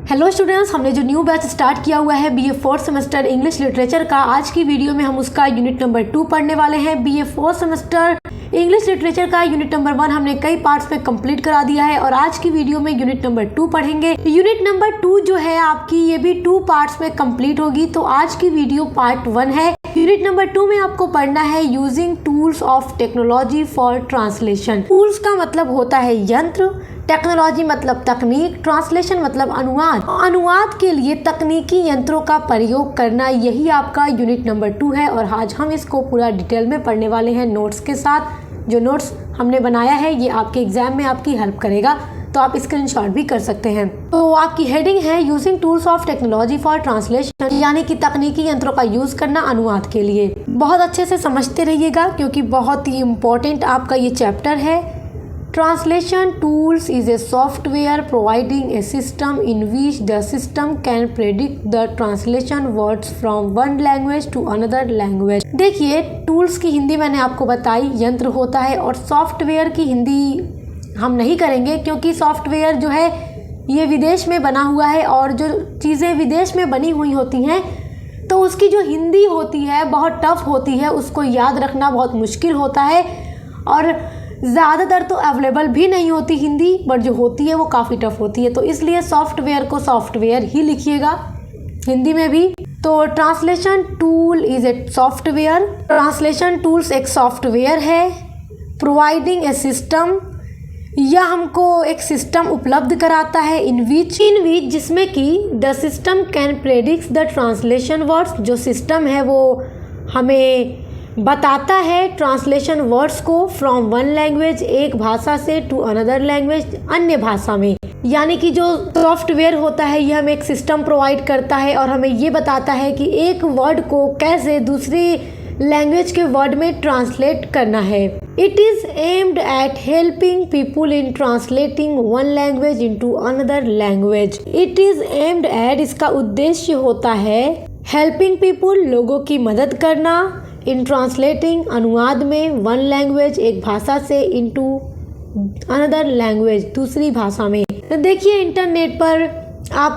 Hello students, हमने जो new batch start किया हुआ है BA fourth semester English literature का, आज की वीडियो में हम उसका यूनिट नंबर 2 पढ़ने वाले हैं। BA fourth semester English literature का यूनिट नंबर 1 हमने कई पार्ट्स में कंप्लीट करा दिया है और आज की वीडियो में यूनिट नंबर 2 पढ़ेंगे। यूनिट नंबर 2 जो है आपकी, ये भी 2 पार्ट्स में कंप्लीट होगी, तो आज की वीडियो पार्ट 1 है। यूनिट नंबर 2 में आपको पढ़ना है using tools of technology for translation. Tools का मतलब होता है यंत्र, टेक्नोलॉजी मतलब तकनीक, ट्रांसलेशन मतलब अनुवाद। अनुवाद के लिए तकनीकी यंत्रों का प्रयोग करना, यही आपका यूनिट नंबर 2 है और आज हम इसको पूरा डिटेल में पढ़ने वाले हैं नोट्स के साथ। जो नोट्स हमने बनाया है ये आपके एग्जाम में आपकी हेल्प करेगा, तो आप स्क्रीनशॉट भी कर सकते हैं। तो आपकी हेडिंग है using tools of technology for translation, यानी कि तकनीकी यंत्रों का यूज करना अनुवाद के लिए। बहुत अच्छे से समझते रहिएगा क्योंकि बहुत ही इम्पोर्टेंट आपका ये चैप्टर है। Translation tools is a software providing a system in which the system can predict the translation words from one language to another language। देखिए, टूल्स की हिंदी मैंने आपको बताई यंत्र होता है और सॉफ्टवेयर की हिंदी हम नहीं करेंगे क्योंकि सॉफ्टवेयर जो है ये विदेश में बना हुआ है और जो चीज़ें विदेश में बनी हुई होती हैं तो उसकी जो हिंदी होती है बहुत टफ होती है, उसको याद रखना बहुत मुश्किल होता है और ज़्यादातर तो अवेलेबल भी नहीं होती हिंदी, बट जो होती है वो काफ़ी टफ होती है। तो इसलिए सॉफ्टवेयर को सॉफ्टवेयर ही लिखिएगा हिंदी में भी। तो translation tool is a software. Translation tools एक सॉफ्टवेयर है। प्रोवाइडिंग ए सिस्टम, यह हमको एक सिस्टम उपलब्ध कराता है। इन विच जिसमें कि the system can predict the translation words, जो सिस्टम है वो हमें बताता है ट्रांसलेशन वर्ड्स को फ्रॉम वन लैंग्वेज, एक भाषा से, टू अनदर लैंग्वेज, अन्य भाषा में। यानी कि जो सॉफ्टवेयर होता है ये हमें एक सिस्टम प्रोवाइड करता है और हमें ये बताता है कि एक वर्ड को कैसे दूसरी लैंग्वेज के वर्ड में ट्रांसलेट करना है। It is aimed at helping people in translating one language into another language. It is aimed at, इसका उद्देश्य होता है हेल्पिंग पीपुल, लोगों की मदद करना, इन ट्रांसलेटिंग, अनुवाद में, वन लैंग्वेज, एक भाषा से, इनटू अनदर लैंग्वेज, दूसरी भाषा में। तो देखिए, इंटरनेट पर आप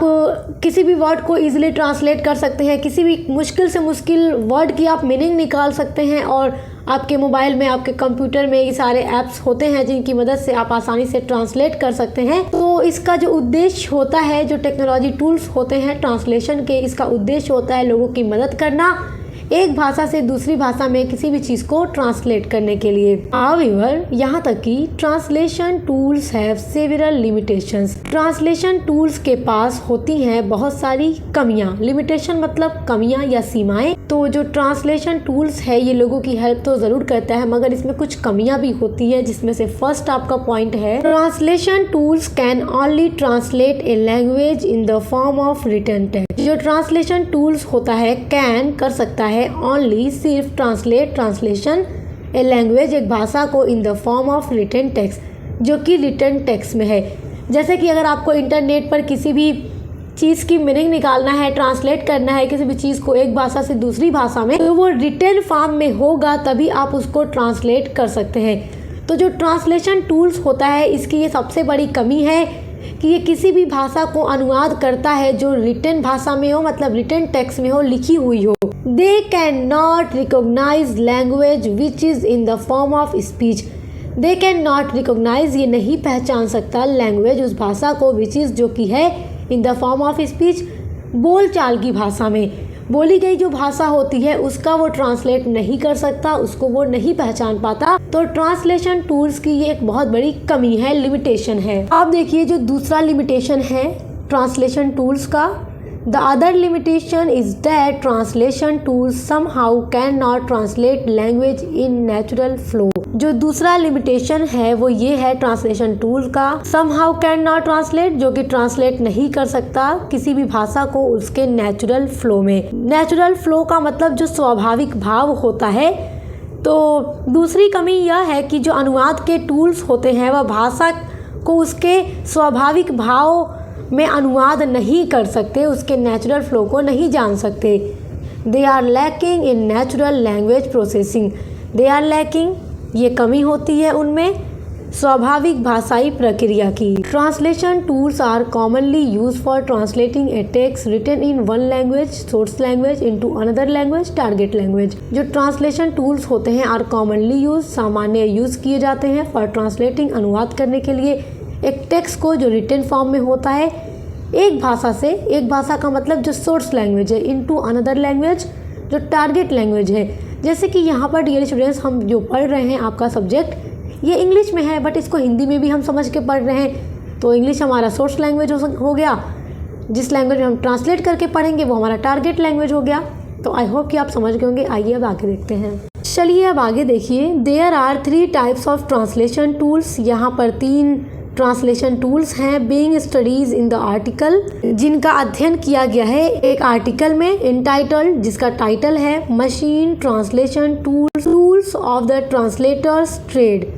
किसी भी वर्ड को इजीली ट्रांसलेट कर सकते हैं, किसी भी मुश्किल से मुश्किल वर्ड की आप मीनिंग निकाल सकते हैं और आपके मोबाइल में, आपके कंप्यूटर में ये सारे ऐप्स होते हैं जिनकी मदद से आप आसानी से ट्रांसलेट कर सकते हैं। तो इसका जो उद्देश्य होता है, जो टेक्नोलॉजी टूल्स होते हैं ट्रांसलेशन के, इसका उद्देश्य होता है लोगों की मदद करना, एक भाषा से दूसरी भाषा में किसी भी चीज़ को ट्रांसलेट करने के लिए। हाउएवर, यहाँ तक कि translation tools have several limitations. Translation tools के पास होती हैं बहुत सारी कमियाँ। लिमिटेशन मतलब कमियाँ या सीमाएं। तो जो ट्रांसलेशन टूल्स है ये लोगों की हेल्प तो ज़रूर करता है, मगर इसमें कुछ कमियाँ भी होती हैं, जिसमें से फर्स्ट आपका पॉइंट है translation tools can only translate a language in the form of written text. जो ट्रांसलेशन टूल्स होता है कैन कर सकता है ओनली, सिर्फ ट्रांसलेशन ए लैंग्वेज, एक भाषा को, in the form of written text, जो कि रिटन टेक्स्ट में है। जैसे कि अगर आपको इंटरनेट पर किसी भी चीज़ की मीनिंग निकालना है, ट्रांसलेट करना है किसी भी चीज़ को एक भाषा से दूसरी भाषा में, तो वो रिटन फॉर्म में होगा तभी आप उसको ट्रांसलेट कर सकते हैं। तो जो ट्रांसलेशन टूल्स होता है इसकी ये सबसे बड़ी कमी है कि ये किसी भी भाषा को अनुवाद करता है जो रिटन भाषा में हो, मतलब रिटन टेक्स्ट में हो, लिखी हुई हो। They can not recognise language which is in the form of speech. They can not recognise, ये नहीं पहचान सकता लैंग्वेज, उस भाषा को, विच इज़, जो कि है, इन द फॉर्म ऑफ स्पीच, बोल चाल की भाषा में। बोली गई जो भाषा होती है उसका वो ट्रांसलेट नहीं कर सकता, उसको वो नहीं पहचान पाता। तो ट्रांसलेशन टूल्स की ये एक बहुत बड़ी कमी है, लिमिटेशन है। आप देखिए जो दूसरा लिमिटेशन है ट्रांसलेशन टूल्स का, the other limitation is that translation tools somehow can not translate language in natural flow. जो दूसरा लिमिटेशन है वो ये है ट्रांसलेशन टूल का, समहाउ कैन नॉट ट्रांसलेट, जो कि ट्रांसलेट नहीं कर सकता किसी भी भाषा को उसके नेचुरल फ्लो में। नेचुरल फ्लो का मतलब जो स्वाभाविक भाव होता है। तो दूसरी कमी यह है कि जो अनुवाद के टूल्स होते हैं वह भाषा को उसके स्वाभाविक भाव में अनुवाद नहीं कर सकते, उसके नेचुरल फ्लो को नहीं जान सकते। They are lacking in natural language processing. They are lacking, ये कमी होती है उनमें स्वाभाविक भाषाई प्रक्रिया की। Translation tools are commonly use for translating a text written in one language source language into another language target language. जो ट्रांसलेशन टूल्स होते हैं आर कॉमनली यूज सामान्य यूज किए जाते हैं फॉर ट्रांसलेटिंग अनुवाद करने के लिए एक टेक्स्ट को जो रिटन फॉर्म में होता है एक भाषा से, एक भाषा का मतलब जो सोर्स लैंग्वेज है, इनटू अनदर लैंग्वेज जो टारगेट लैंग्वेज है। जैसे कि यहाँ पर डियर स्टूडेंट्स हम जो पढ़ रहे हैं आपका सब्जेक्ट ये इंग्लिश में है बट इसको हिंदी में भी हम समझ के पढ़ रहे हैं, तो इंग्लिश हमारा सोर्स लैंग्वेज हो गया, जिस लैंग्वेज में हम ट्रांसलेट करके पढ़ेंगे वो हमारा टारगेट लैंग्वेज हो गया। तो आई होप कि आप समझ गए होंगे। आइए अब आगे देखते हैं। चलिए अब आगे देखिए। There are 3 types of translation tools. यहाँ पर 3 ट्रांसलेशन टूल्स हैं being studies in the article, जिनका अध्ययन किया गया है एक आर्टिकल में इंटाइटल्ड, जिसका टाइटल है machine translation tools of the translators trade,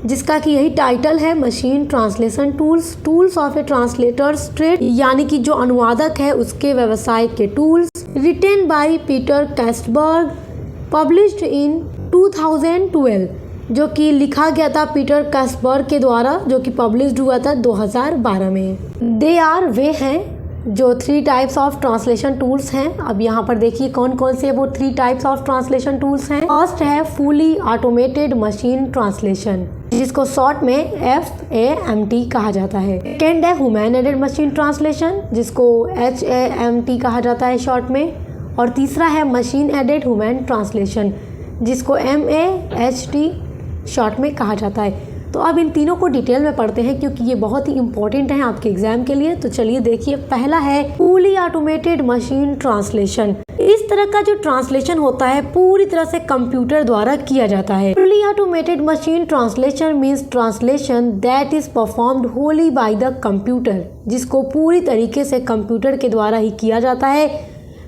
जिसका कि यही टाइटल है machine translation tools of a translators trade, यानी कि जो अनुवादक है उसके व्यवसाय के tools. Written by Peter Kastberg, published in 2012, जो कि लिखा गया था पीटर कैस्टबर्ग के द्वारा, जो कि पब्लिश्ड हुआ था 2012 में। दे आर वे हैं जो 3 टाइप्स ऑफ ट्रांसलेशन टूल्स हैं। अब यहाँ पर देखिए कौन कौन से वो 3 टाइप्स ऑफ ट्रांसलेशन टूल्स हैं। फर्स्ट है फुली ऑटोमेटेड मशीन ट्रांसलेशन, जिसको शॉर्ट में FAMT कहा जाता है। सेकेंड है ह्यूमन एडेड मशीन ट्रांसलेशन, जिसको HAMT कहा जाता है शॉर्ट में। और तीसरा है मशीन एडेड ह्यूमन ट्रांसलेशन, जिसको MAHT शॉर्ट में कहा जाता है। तो अब इन तीनों को डिटेल में पढ़ते हैं क्योंकि ये बहुत ही इंपॉर्टेंट है आपके एग्जाम के लिए। तो चलिए देखिए, पहला है फुली ऑटोमेटेड मशीन ट्रांसलेशन। इस तरह का जो ट्रांसलेशन होता है पूरी तरह से कंप्यूटर द्वारा किया जाता है। Fully automated machine translation means translation that is performed Holi by the computer, जिसको पूरी तरीके से कंप्यूटर के द्वारा ही किया जाता है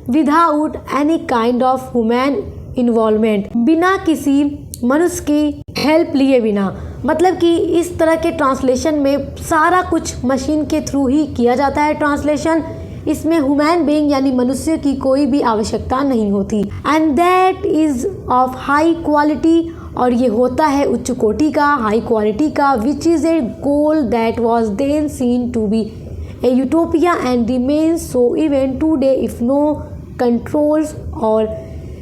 without any kind of human involvement, बिना किसी मनुष्य की हेल्प लिए बिना। मतलब कि इस तरह के ट्रांसलेशन में सारा कुछ मशीन के थ्रू ही किया जाता है ट्रांसलेशन। इसमें ह्यूमन बीइंग यानी मनुष्य की कोई भी आवश्यकता नहीं होती। And that is of high quality, और ये होता है उच्च कोटि का, हाई क्वालिटी का, which is a goal that was then seen to be a utopia and remains so even today if no controls or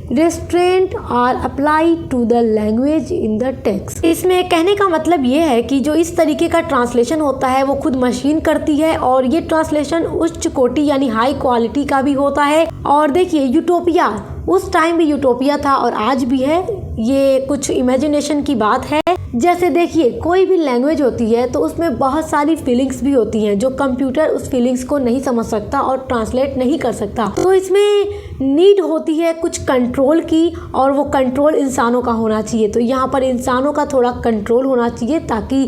restraint are apply to the language in the text. इसमें कहने का मतलब ये है कि जो इस तरीके का ट्रांसलेशन होता है वो खुद मशीन करती है, और ये ट्रांसलेशन उच्च कोटि यानी हाई क्वालिटी का भी होता है। और देखिए यूटोपिया, उस टाइम भी यूटोपिया था और आज भी है, ये कुछ इमेजिनेशन की बात है। जैसे देखिए कोई भी लैंग्वेज होती है तो उसमें बहुत सारी फीलिंग्स भी होती हैं जो कंप्यूटर उस फीलिंग्स को नहीं समझ सकता और ट्रांसलेट नहीं कर सकता। तो इसमें नीड होती है कुछ कंट्रोल की, और वो कंट्रोल इंसानों का होना चाहिए। तो यहाँ पर इंसानों का थोड़ा कंट्रोल होना चाहिए ताकि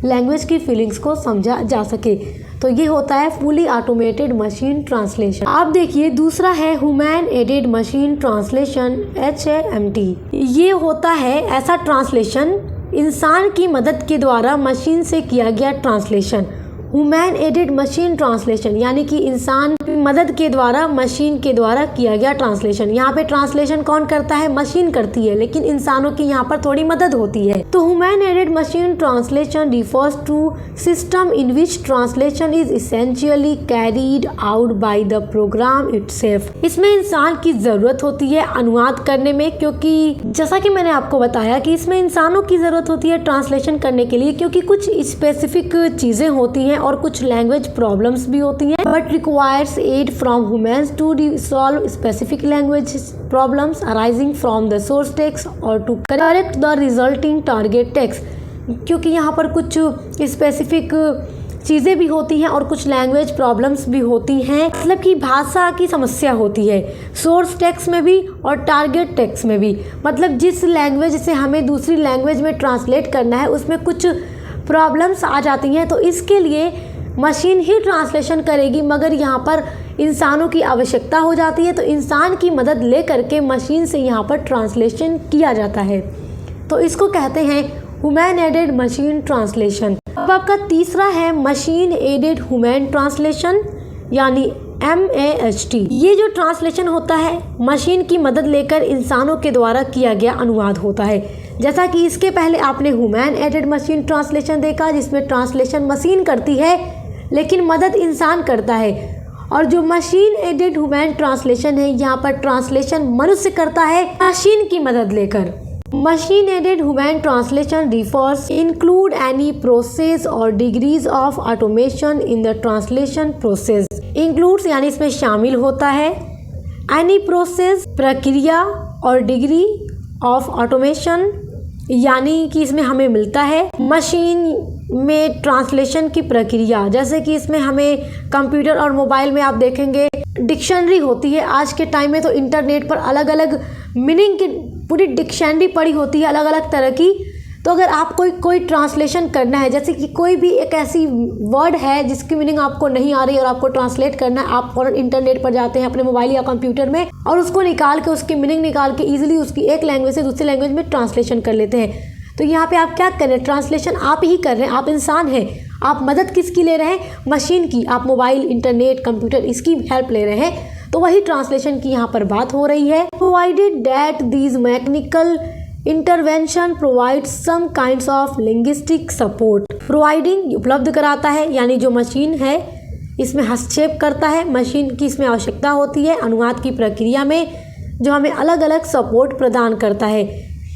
लैंग्वेज की फीलिंग्स को समझा जा सके। तो ये होता है फुली ऑटोमेटेड मशीन ट्रांसलेशन। आप देखिए दूसरा है human aided machine translation HAMT। ये होता है ऐसा ट्रांसलेशन इंसान की मदद के द्वारा मशीन से किया गया translation. Human aided machine translation यानी कि इंसान की मदद के द्वारा मशीन के द्वारा किया गया ट्रांसलेशन। यहाँ पे ट्रांसलेशन कौन करता है? मशीन करती है, लेकिन इंसानों की यहाँ पर थोड़ी मदद होती है। तो human aided machine translation refers to system in which translation is essentially carried out by the program itself. इसमें इंसान की जरूरत होती है अनुवाद करने में, क्योंकि जैसा कि मैंने आपको बताया कि इसमें इंसानों की जरूरत होती है ट्रांसलेशन करने के लिए, क्योंकि कुछ स्पेसिफिक चीजें होती हैं और कुछ लैंग्वेज प्रॉब्लम्स भी होती हैं, but requires aid from humans to resolve specific language problems arising from the source text और to correct the resulting target text. क्योंकि यहाँ पर कुछ स्पेसिफिक चीज़ें भी होती हैं और कुछ लैंग्वेज प्रॉब्लम्स भी होती हैं, मतलब कि भाषा की समस्या होती है सोर्स टेक्स्ट में भी और टारगेट टेक्स्ट में भी। मतलब जिस लैंग्वेज से हमें दूसरी लैंग्वेज में ट्रांसलेट करना है उसमें कुछ प्रॉब्लम्स आ जाती हैं, तो इसके लिए मशीन ही ट्रांसलेशन करेगी, मगर यहाँ पर इंसानों की आवश्यकता हो जाती है। तो इंसान की मदद ले करके मशीन से यहाँ पर ट्रांसलेशन किया जाता है, तो इसको कहते हैं ह्यूमन एडेड मशीन ट्रांसलेशन। अब आपका तीसरा है मशीन एडेड ह्यूमन ट्रांसलेशन यानी MAHT। ये जो ट्रांसलेशन होता है मशीन की मदद लेकर इंसानों के द्वारा किया गया अनुवाद होता है। जैसा कि इसके पहले आपने ह्यूमन एडेड मशीन ट्रांसलेशन देखा, जिसमें ट्रांसलेशन मशीन करती है लेकिन मदद इंसान करता है। और जो मशीन एडेड ह्यूमन ट्रांसलेशन है, यहाँ पर ट्रांसलेशन मनुष्य करता है मशीन की मदद लेकर। Machine aided human translation refers include any process or degrees of automation in the translation process. Includes यानी इसमें शामिल होता है, एनी प्रोसेस प्रक्रिया, और डिग्री ऑफ ऑटोमेशन यानी कि इसमें हमें मिलता है मशीन में ट्रांसलेशन की प्रक्रिया। जैसे कि इसमें हमें कंप्यूटर और मोबाइल में आप देखेंगे डिक्शनरी होती है। आज के टाइम में तो इंटरनेट पर अलग अलग मीनिंग की पूरी डिक्शनरी पड़ी होती है अलग अलग तरह की। तो अगर आपको कोई ट्रांसलेशन करना है, जैसे कि कोई भी एक ऐसी वर्ड है जिसकी मीनिंग आपको नहीं आ रही और आपको ट्रांसलेट करना है, आप फौरन इंटरनेट पर जाते हैं अपने मोबाइल या कंप्यूटर में और उसको निकाल के, उसकी मीनिंग निकाल के ईजिली उसकी एक लैंग्वेज से दूसरी लैंग्वेज में ट्रांसलेशन कर लेते हैं। तो यहाँ पे आप क्या कर रहे हैं, ट्रांसलेशन आप ही कर रहे हैं, आप इंसान हैं। आप मदद किसकी ले रहे हैं, मशीन की। आप मोबाइल, इंटरनेट, कंप्यूटर इसकी हेल्प ले रहे हैं। तो वही ट्रांसलेशन की यहाँ पर बात हो रही है। Provided that these mechanical intervention provide some kinds of linguistic support. Providing उपलब्ध कराता है, यानी जो मशीन है इसमें हस्तक्षेप करता है, मशीन की इसमें आवश्यकता होती है अनुवाद की प्रक्रिया में, जो हमें अलग अलग सपोर्ट प्रदान करता है।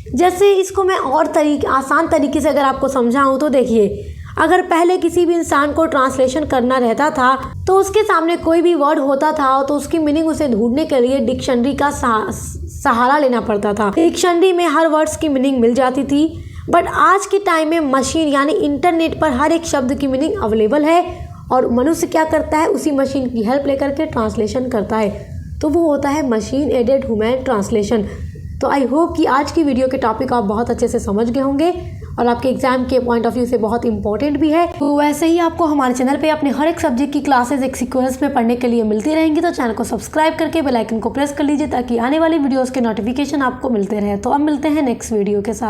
जैसे इसको मैं और आसान तरीके से अगर आपको समझाऊं तो देखिए, अगर पहले किसी भी इंसान को ट्रांसलेशन करना रहता था तो उसके सामने कोई भी वर्ड होता था तो उसकी मीनिंग उसे ढूंढने के लिए डिक्शनरी का सहारा लेना पड़ता था। डिक्शनरी में हर वर्ड्स की मीनिंग मिल जाती थी, बट आज के टाइम में मशीन यानी इंटरनेट पर हर एक शब्द की मीनिंग अवेलेबल है और मनुष्य क्या करता है, उसी मशीन की हेल्प लेकर के ट्रांसलेशन करता है। तो वो होता है मशीन एडेड ह्यूमन ट्रांसलेशन। तो आई होप कि आज की वीडियो के टॉपिक आप बहुत अच्छे से समझ गए होंगे और आपके एग्जाम के पॉइंट ऑफ व्यू से बहुत इंपॉर्टेंट भी है। तो वैसे ही आपको हमारे चैनल पे अपने हर एक सब्जेक्ट की क्लासेस एक सीक्वेंस में पढ़ने के लिए मिलती रहेंगी। तो चैनल को सब्सक्राइब करके बेल आइकन को प्रेस कर लीजिए ताकि आने वाली वीडियोस के नोटिफिकेशन आपको मिलते रहे। तो अब मिलते हैं नेक्स्ट वीडियो के साथ।